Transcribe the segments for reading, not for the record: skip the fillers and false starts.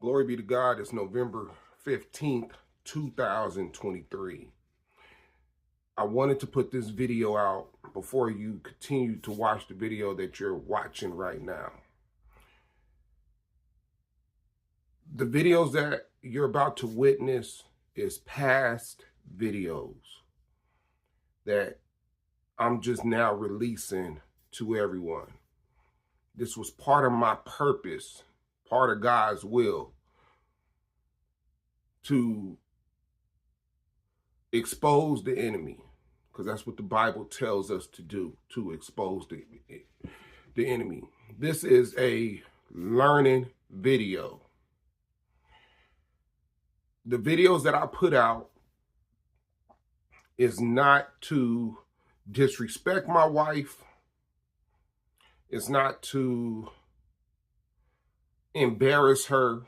Glory be to God. It's November 15th, 2023. I wanted to put this video out before you continue to watch the video that you're watching right now. The videos that you're about to witness is past videos that I'm just now releasing to everyone. This was part of my purpose, part of God's will, to expose the enemy, because that's what the Bible tells us to do, to expose the enemy. This is a learning video. The videos that I put out is not to disrespect my wife. It's not to embarrass her,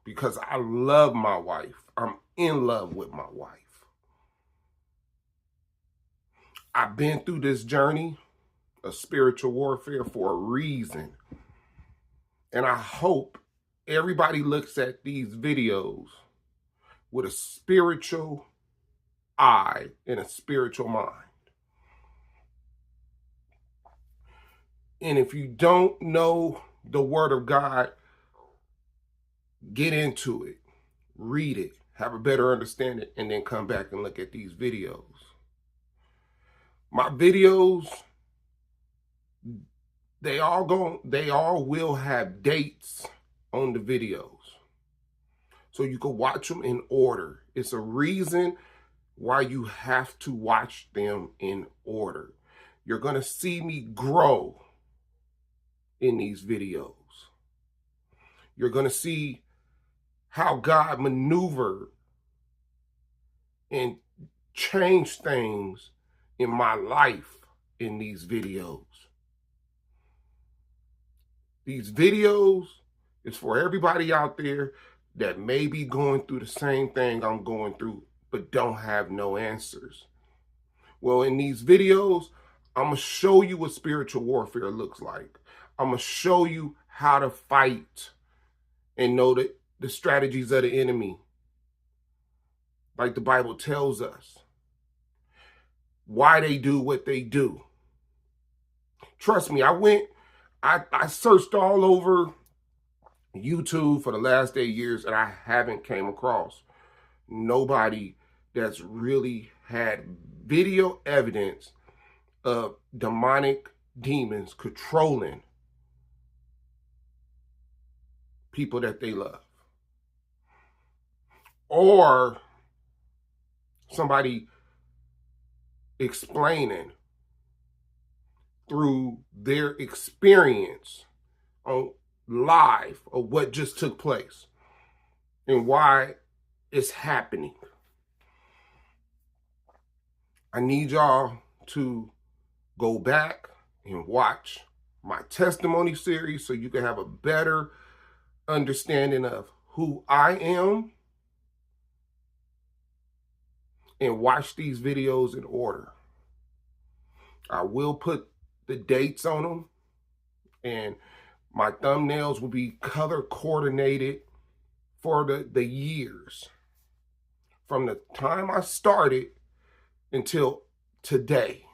because I love my wife. I'm in love with my wife. I've been through this journey of spiritual warfare for a reason. And I hope everybody looks at these videos with a spiritual eye and a spiritual mind. And if you don't know the Word of God, get into it, read it, have a better understanding, and then come back and look at these videos. My videos, they all will have dates on the videos, so you can watch them in order. It's a reason why you have to watch them in order. You're going to see me grow in these videos. You're going to see how God maneuvered and changed things in my life in these videos. These videos is for everybody out there that may be going through the same thing I'm going through, but don't have no answers. Well, in these videos, I'm going to show you what spiritual warfare looks like. I'm going to show you how to fight and know the strategies of the enemy, like the Bible tells us. Why they do what they do. Trust me, I searched all over YouTube for the last 8 years, and I haven't came across nobody that's really had video evidence of demonic demons controlling people that they love, or somebody explaining through their experience on live of what just took place and why it's happening. I need y'all to go back and watch my testimony series so you can have a better understanding of who I am, and watch these videos in order. I will put the dates on them, and my thumbnails will be color coordinated for the years from the time I started until today,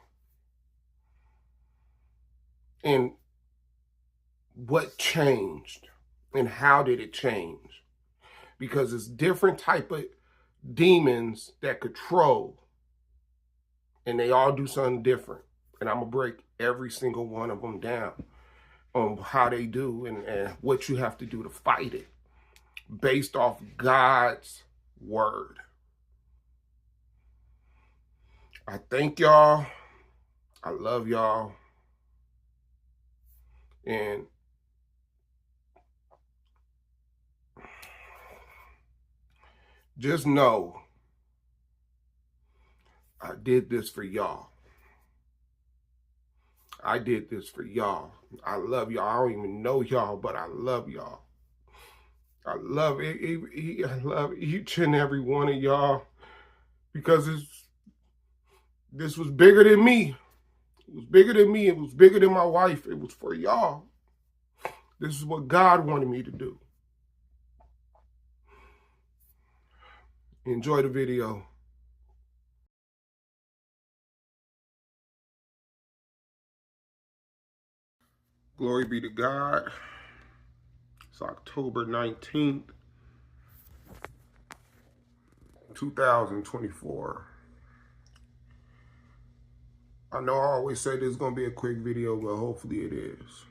and what changed and how did it change, because it's different type of demons that control, and they all do something different, and I'm gonna break every single one of them down on how they do and what you have to do to fight it based off God's word. I thank y'all. I love y'all. And just know I did this for y'all. I did this for y'all. I love y'all. I don't even know y'all, but I love y'all. I love it. I love each and every one of y'all, because this was bigger than me. It was bigger than me. It was bigger than my wife. It was for y'all. This is what God wanted me to do. Enjoy the video. Glory be to God. It's October 19th, 2024. I know I always say this is going to be a quick video, but hopefully it is.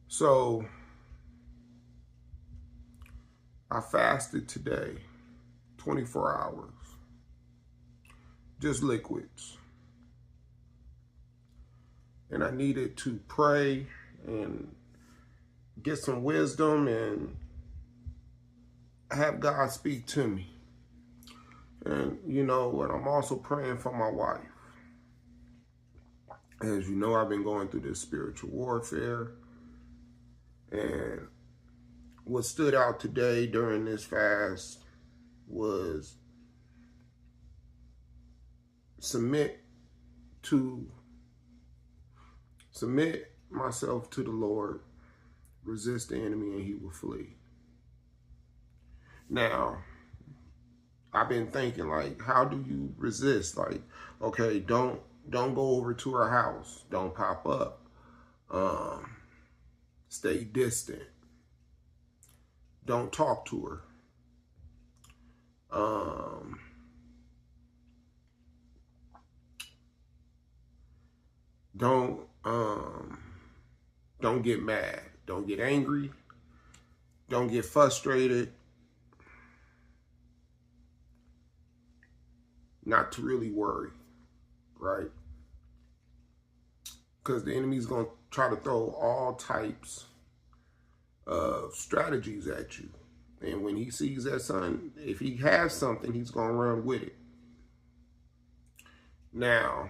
So, I fasted today, 24 hours. Just liquids. And I needed to pray and get some wisdom and have God speak to me. And you know what, I'm also praying for my wife. As you know, I've been going through this spiritual warfare. And what stood out today during this fast was submit myself to the Lord, resist the enemy, and he will flee. Now, I've been thinking, like, how do you resist? Like, okay, don't go over to her house. Don't pop up. Stay distant. Don't talk to her. Don't get mad. Don't get angry. Don't get frustrated. Not to really worry, right? Because the enemy's going to try to throw all types of strategies at you. And when he sees that son, if he has something, he's going to run with it. Now,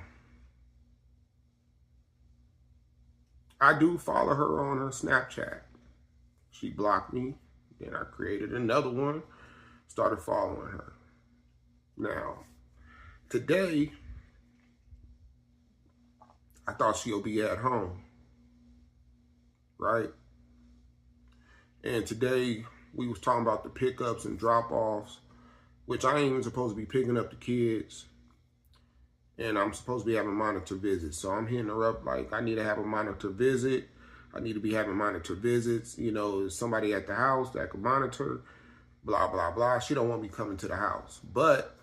I do follow her on her Snapchat. She blocked me. Then I created another one, started following her. Now, today, I thought she'll be at home, right? And today, we was talking about the pickups and drop-offs, which I ain't even supposed to be picking up the kids. And I'm supposed to be having monitor visits. So I'm hitting her up like, I need to have a monitor visit. I need to be having monitor visits. You know, is somebody at the house that can monitor, blah, blah, blah. She don't want me coming to the house. But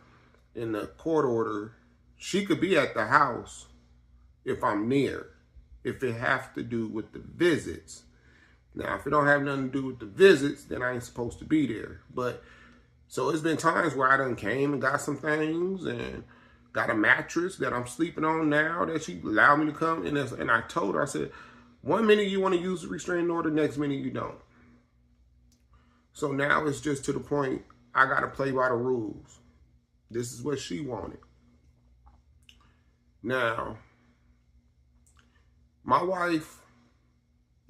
in the court order, she could be at the house if I'm near, if it has to do with the visits. Now, if it don't have nothing to do with the visits, then I ain't supposed to be there. But, so it's been times where I done came and got some things and got a mattress that I'm sleeping on now that she allowed me to come. And I told her, I said, 1 minute you want to use the restraining order, next minute you don't. So now it's just to the point, I got to play by the rules. This is what she wanted. Now, my wife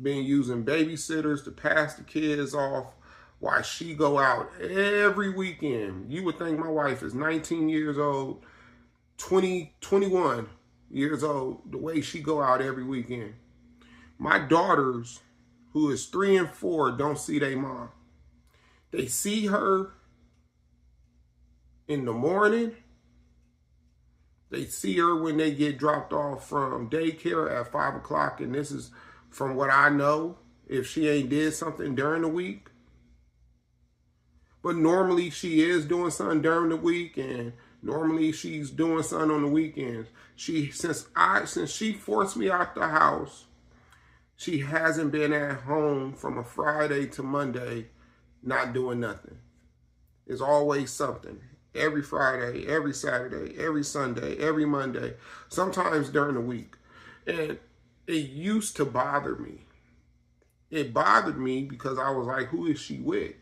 been using babysitters to pass the kids off while she go out every weekend. You would think my wife is 19 years old, 21 years old, the way she go out every weekend. My daughters, who is 3 and 4, don't see their mom. They see her in the morning. They see her when they get dropped off from daycare at 5 o'clock. And this is from what I know, if she ain't did something during the week. But normally she is doing something during the week, and normally she's doing something on the weekends. Since she forced me out the house, she hasn't been at home from a Friday to Monday not doing nothing. It's always something. Every Friday, every Saturday, every Sunday, every Monday, sometimes during the week. And it used to bother me. It bothered me because I was like, who is she with?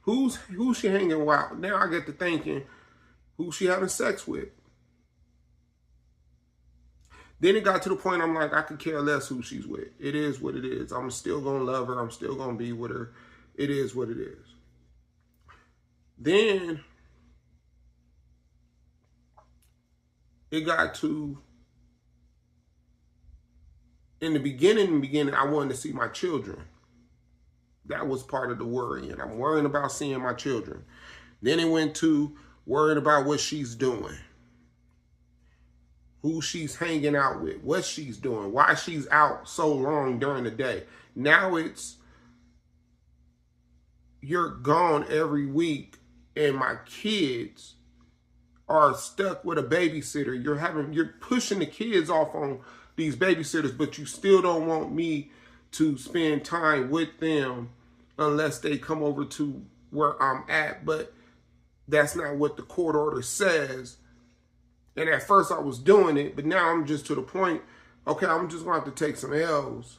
Who's she hanging with? Now I get to thinking, who's she having sex with? Then it got to the point I'm like, I could care less who she's with. It is what it is. I'm still going to love her. I'm still going to be with her. It is what it is. Then it got to, in the beginning, I wanted to see my children. That was part of the worrying. I'm worrying about seeing my children. Then it went to worrying about what she's doing, who she's hanging out with, what she's doing, why she's out so long during the day. Now it's, you're gone every week and my kids are stuck with a babysitter. You're pushing the kids off on these babysitters, but you still don't want me to spend time with them unless they come over to where I'm at. But that's not what the court order says. And at first I was doing it, but now I'm just to the point, okay, I'm just going to have to take some L's.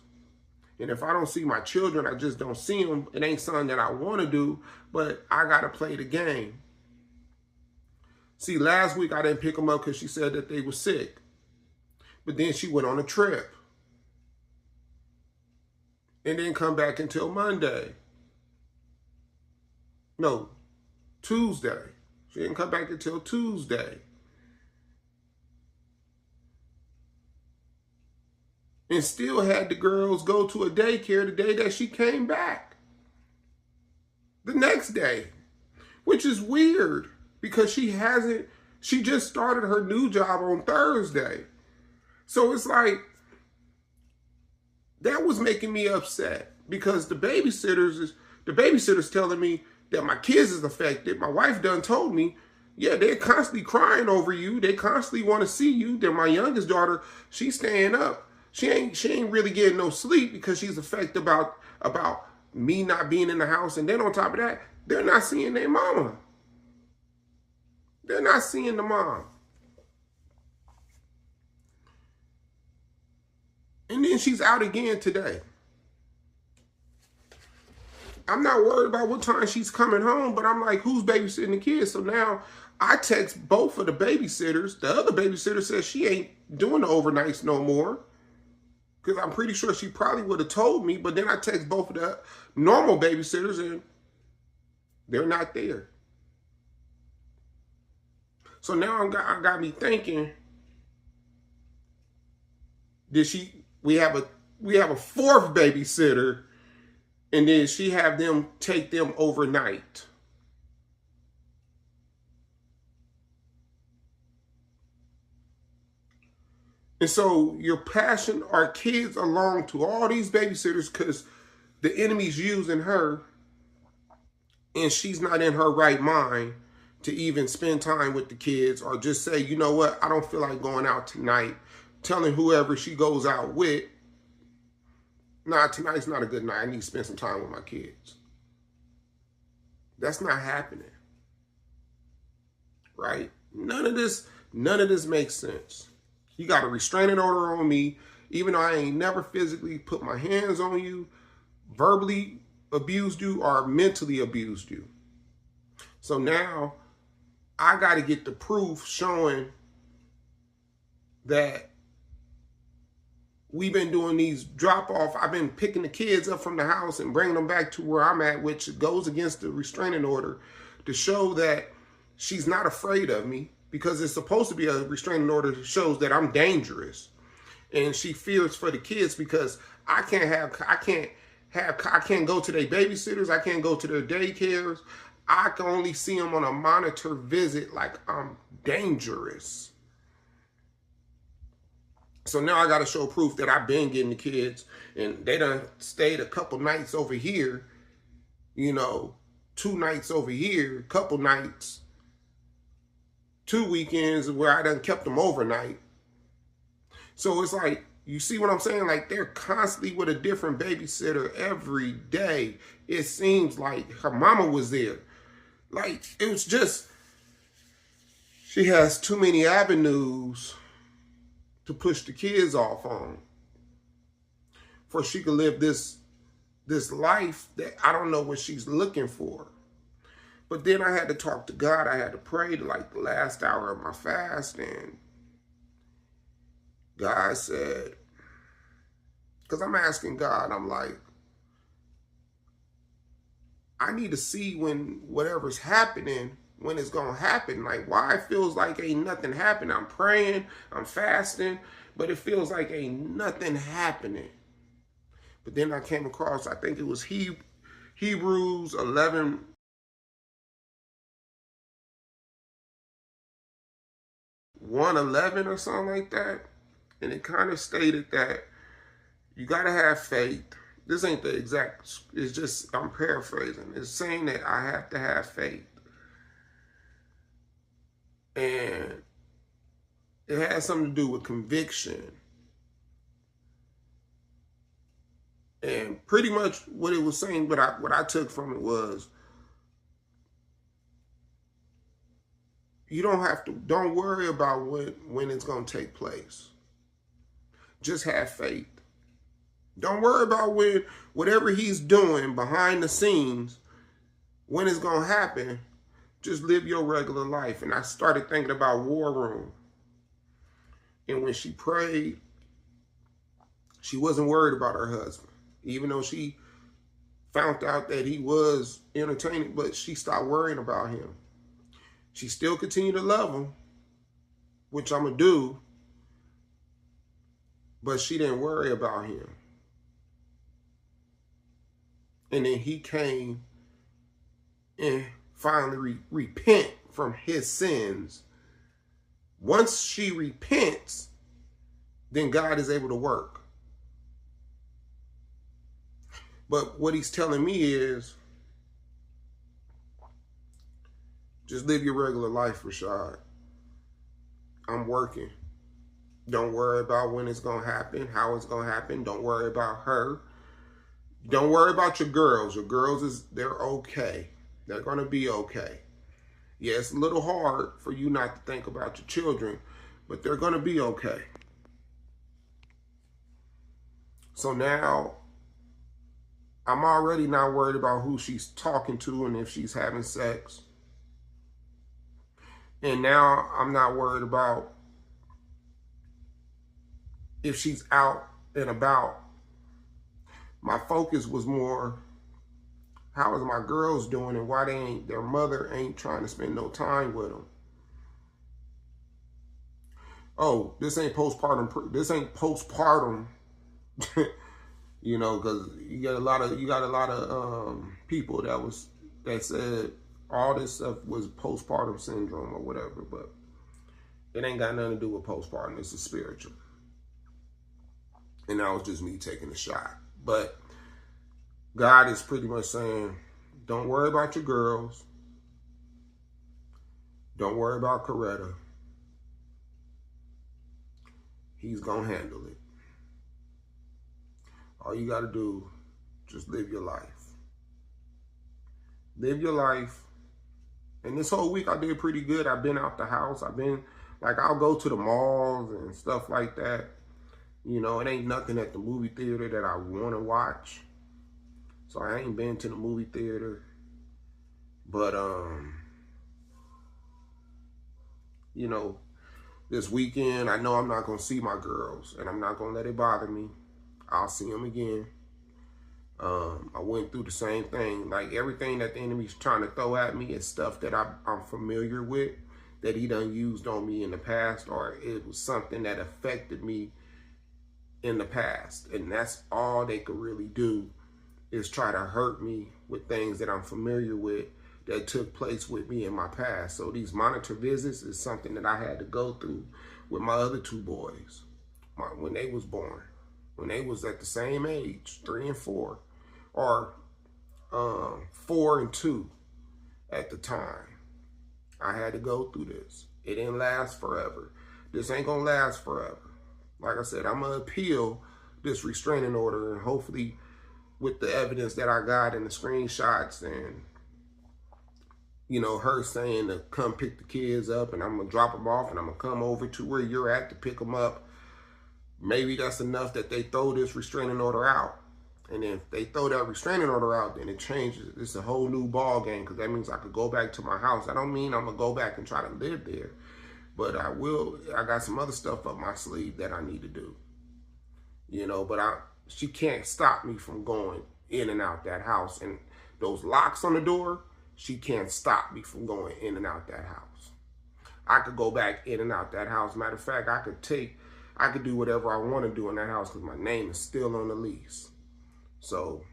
And if I don't see my children, I just don't see them. It ain't something that I want to do, but I got to play the game. See, last week I didn't pick them up because she said that they were sick. But then she went on a trip. And didn't come back until Monday. No, Tuesday. She didn't come back until Tuesday. And still had the girls go to a daycare the day that she came back. The next day. Which is weird because she just started her new job on Thursday. So it's like, that was making me upset because the babysitter's telling me that my kids is affected. My wife done told me, yeah, they're constantly crying over you. They constantly want to see you. Then my youngest daughter, she's staying up. She ain't really getting no sleep because she's affected about me not being in the house. And then on top of that, they're not seeing their mama. They're not seeing the mom. And then she's out again today. I'm not worried about what time she's coming home, but I'm like, who's babysitting the kids? So now I text both of the babysitters. The other babysitter says she ain't doing the overnights no more. Because I'm pretty sure she probably would have told me, but then I text both of the normal babysitters and they're not there. So now I got me thinking, we have a fourth babysitter and then she have them take them overnight. And so you're passing our kids along to all these babysitters because the enemy's using her and she's not in her right mind to even spend time with the kids or just say, you know what, I don't feel like going out tonight. Telling whoever she goes out with, nah, tonight's not a good night. I need to spend some time with my kids. That's not happening. Right? None of this makes sense. You got a restraining order on me, even though I ain't never physically put my hands on you, verbally abused you, or mentally abused you. So now I got to get the proof showing that we've been doing these drop-off. I've been picking the kids up from the house and bringing them back to where I'm at, which goes against the restraining order, to show that she's not afraid of me, because it's supposed to be a restraining order that shows that I'm dangerous. And she fears for the kids because I can't go to their babysitters. I can't go to their daycares. I can only see them on a monitor visit like I'm dangerous. So now I got to show proof that I've been getting the kids and they done stayed a couple nights over here, 2 nights over here, couple nights, 2 weekends where I done kept them overnight. So it's like, you see what I'm saying? Like, they're constantly with a different babysitter every day. It seems like her mama was there. Like, it was just, she has too many avenues to push the kids off on for she could live this life that I don't know what she's looking for. But then I had to talk to God. I had to pray to like the last hour of my fast, and God said, because I'm asking God, I'm like, I need to see when whatever's happening, when it's going to happen. Like, why it feels like ain't nothing happening. I'm praying, I'm fasting, but it feels like ain't nothing happening. But then I came across, I think it was Hebrews 1:11 or something like that. And it kind of stated that you got to have faith. This ain't the exact, it's just, I'm paraphrasing. It's saying that I have to have faith. And it has something to do with conviction. And pretty much what it was saying, what I took from it was, you don't worry about when it's going to take place. Just have faith. Don't worry about whatever he's doing behind the scenes, when it's going to happen. Just live your regular life. And I started thinking about War Room. And when she prayed, she wasn't worried about her husband. Even though she found out that he was entertaining, but she stopped worrying about him. She still continued to love him, which I'm going to do, but she didn't worry about him. And then he came and finally repent from his sins. Once she repents, then God is able to work. But what he's telling me is, just live your regular life, Rashad. I'm working. Don't worry about when it's going to happen, how it's going to happen. Don't worry about her. Don't worry about your girls. Your girls, they're okay. They're going to be okay. Yeah, it's a little hard for you not to think about your children, but they're going to be okay. So now, I'm already not worried about who she's talking to and if she's having sex. And now I'm not worried about if she's out and about. My focus was more, how is my girls doing and why their mother ain't trying to spend no time with them. Oh, this ain't postpartum. You know, because you got a lot of people that said all this stuff was postpartum syndrome or whatever, but it ain't got nothing to do with postpartum. It's a spiritual. And that was just me taking a shot. But God is pretty much saying, don't worry about your girls. Don't worry about Coretta. He's going to handle it. All you got to do, just live your life. Live your life. And this whole week I did pretty good. I've been out the house. I'll go to the malls and stuff like that. You know, it ain't nothing at the movie theater that I want to watch. So I ain't been to the movie theater. But, you know, this weekend, I know I'm not going to see my girls. And I'm not going to let it bother me. I'll see them again. I went through the same thing. Like, everything that the enemy's trying to throw at me is stuff that I'm familiar with, that he done used on me in the past, or it was something that affected me in the past. And that's all they could really do, is try to hurt me with things that I'm familiar with that took place with me in my past. So these monitor visits is something that I had to go through with my other two boys when they was born. When they was at the same age, 3 and 4, or 4 and 2 at the time. I had to go through this. It didn't last forever. This ain't gonna last forever. Like I said, I'm gonna appeal this restraining order, and hopefully with the evidence that I got and the screenshots and, you know, her saying to come pick the kids up and I'm gonna drop them off and I'm gonna come over to where you're at to pick them up. Maybe that's enough that they throw this restraining order out. And then if they throw that restraining order out, then it changes. It's a whole new ball game, because that means I could go back to my house. I don't mean I'm going to go back and try to live there. But I got some other stuff up my sleeve that I need to do. You know, but she can't stop me from going in and out that house. And those locks on the door, she can't stop me from going in and out that house. I could go back in and out that house. Matter of fact, I could do whatever I want to do in that house because my name is still on the lease. So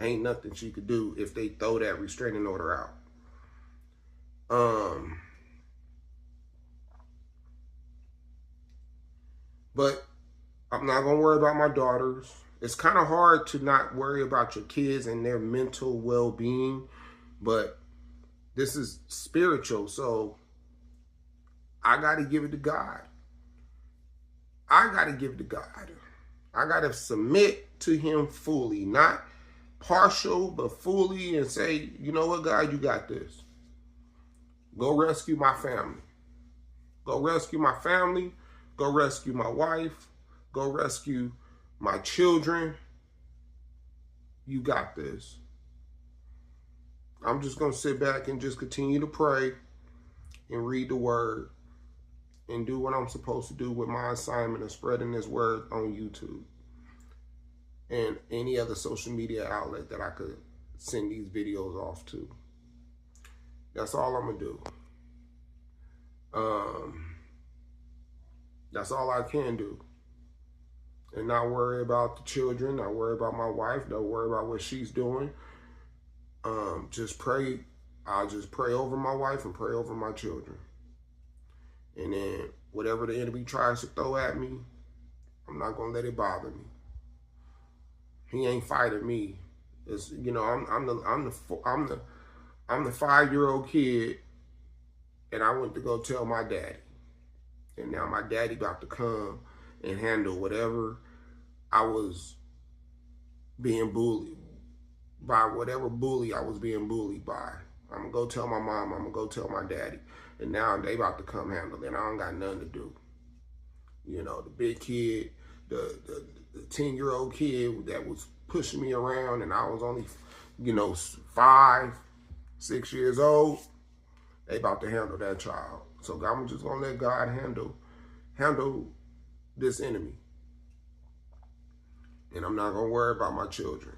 Ain't nothing she could do if they throw that restraining order out. But I'm not going to worry about my daughters. It's kind of hard to not worry about your kids and their mental well-being, but this is spiritual, so I got to give it to God. I got to give it to God. I got to submit to him fully, not partial, but fully, and say, you know what, God, you got this. Go rescue my family. Go rescue my family. Go rescue my wife. Go rescue my children. You got this. I'm just going to sit back and just continue to pray and read the word and do what I'm supposed to do with my assignment of spreading this word on YouTube and any other social media outlet that I could send these videos off to. That's all I'm going to do. That's all I can do. And not worry about the children, not worry about my wife, don't worry about what she's doing. Just pray. I'll just pray over my wife and pray over my children. And then whatever the enemy tries to throw at me, I'm not gonna let it bother me. He ain't fighting me. It's, you know, I'm the 5-year-old kid, and I went to go tell my daddy, and now my daddy about to come and handle whatever I was being bullied by, whatever bully I was being bullied by. I'm gonna go tell my mom, I'm gonna go tell my daddy, and now they about to come handle it. I don't got nothing to do. You know, the big kid, the 10-year-old kid that was pushing me around, and I was only, you know, 5, 6 years old, they about to handle that child. So I'm just gonna let God handle this enemy. And I'm not gonna worry about my children.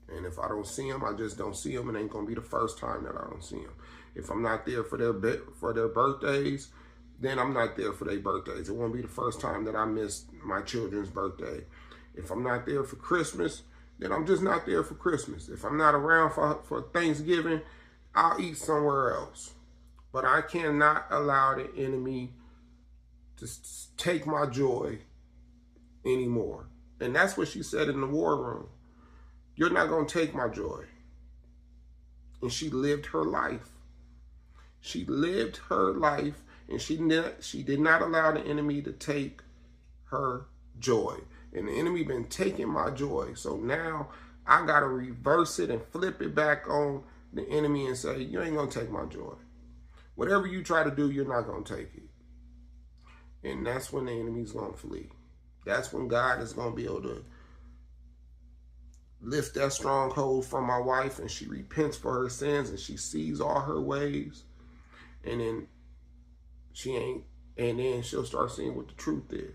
And if I don't see them, I just don't see them. It ain't gonna be the first time that I don't see them. If I'm not there for their birthdays, then I'm not there for their birthdays. It won't be the first time that I missed my children's birthday. If I'm not there for Christmas, then I'm just not there for Christmas. If I'm not around for Thanksgiving, I'll eat somewhere else. But I cannot allow the enemy to take my joy anymore. And that's what she said in the war room. You're not going to take my joy. And she lived her life. She lived her life, and she did not allow the enemy to take her joy. And the enemy been taking my joy. So now I got to reverse it and flip it back on the enemy and say, you ain't going to take my joy. Whatever you try to do, you're not going to take it. And that's when the enemy's going to flee. That's when God is going to be able to lift that stronghold from my wife, and she repents for her sins, and she sees all her ways. And then she'll start seeing what the truth is.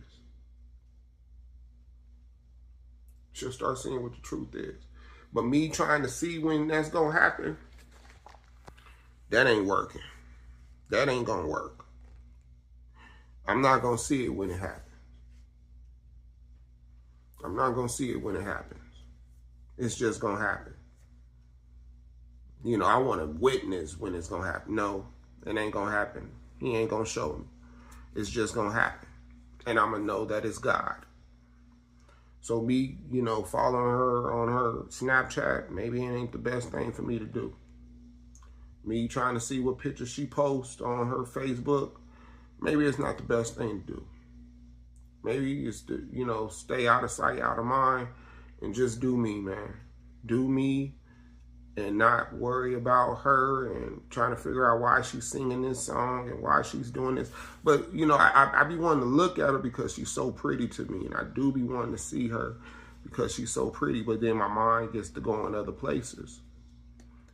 She'll start seeing what the truth is. But me trying to see when that's going to happen, that ain't working. That ain't going to work. I'm not going to see it when it happens. I'm not going to see it when it happens. It's just going to happen. You know, I want to witness when it's going to happen. No, it ain't going to happen. He ain't going to show me. It's just going to happen. And I'm going to know that it's God. So me, you know, following her on her Snapchat, maybe it ain't the best thing for me to do. Me trying to see what pictures she posts on her Facebook, maybe it's not the best thing to do. Maybe it's to, you know, stay out of sight, out of mind, and just do me, man. Do me and not worry about her and trying to figure out why she's singing this song and why she's doing this. But, you know, I be wanting to look at her because she's so pretty to me, and I do be wanting to see her because she's so pretty, but then my mind gets to go in other places.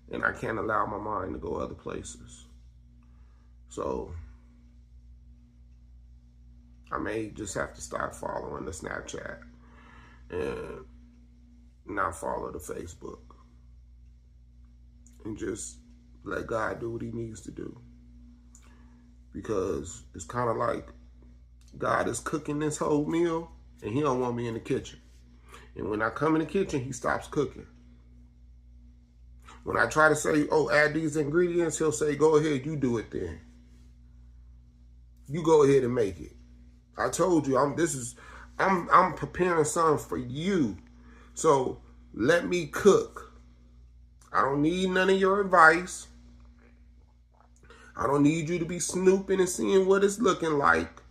And I can't allow my mind to go other places. So I may just have to stop following the Snapchat and not follow the Facebook. And just let God do what he needs to do. Because it's kind of like God is cooking this whole meal and he don't want me in the kitchen. And when I come in the kitchen, he stops cooking. When I try to say, oh, add these ingredients, he'll say, go ahead, you do it then. You go ahead and make it. I told you, I'm preparing something for you. So let me cook. I don't need none of your advice. I don't need you to be snooping and seeing what it's looking like.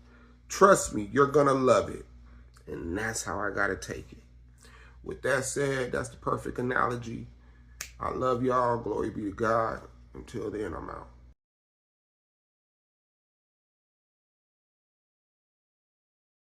Trust me, you're gonna love it. And that's how I gotta take it. With that said, that's the perfect analogy. I love y'all. Glory be to God. Until then, I'm out.